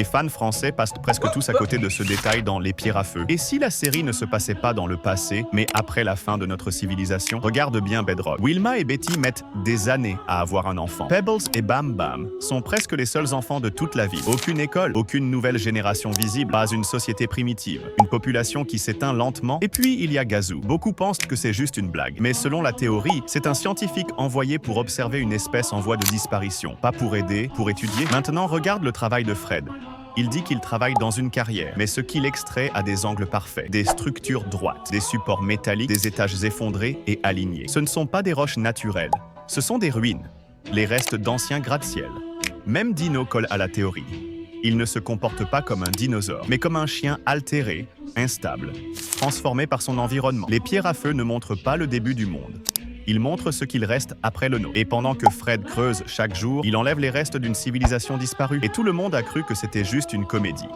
Les fans français passent presque tous à côté de ce détail dans Les Pierres à feu. Et si la série ne se passait pas dans le passé, mais après la fin de notre civilisation, regarde bien Bedrock. Wilma et Betty mettent des années à avoir un enfant. Pebbles et Bam Bam sont presque les seuls enfants de toute la ville. Aucune école, aucune nouvelle génération visible, pas une société primitive, une population qui s'éteint lentement. Et puis il y a Gazoo. Beaucoup pensent que c'est juste une blague, mais selon la théorie, c'est un scientifique envoyé pour observer une espèce en voie de disparition, pas pour aider, pour étudier. Maintenant, regarde le travail de Fred. Il dit qu'il travaille dans une carrière, mais ce qu'il extrait a des angles parfaits, des structures droites, des supports métalliques, des étages effondrés et alignés. Ce ne sont pas des roches naturelles, ce sont des ruines, les restes d'anciens gratte-ciel. Même Dino colle à la théorie. Il ne se comporte pas comme un dinosaure, mais comme un chien altéré, instable, transformé par son environnement. Les pierres à feu ne montrent pas le début du monde. Il montre ce qu'il reste après le nôtre. Et pendant que Fred creuse chaque jour, il enlève les restes d'une civilisation disparue. Et tout le monde a cru que c'était juste une comédie.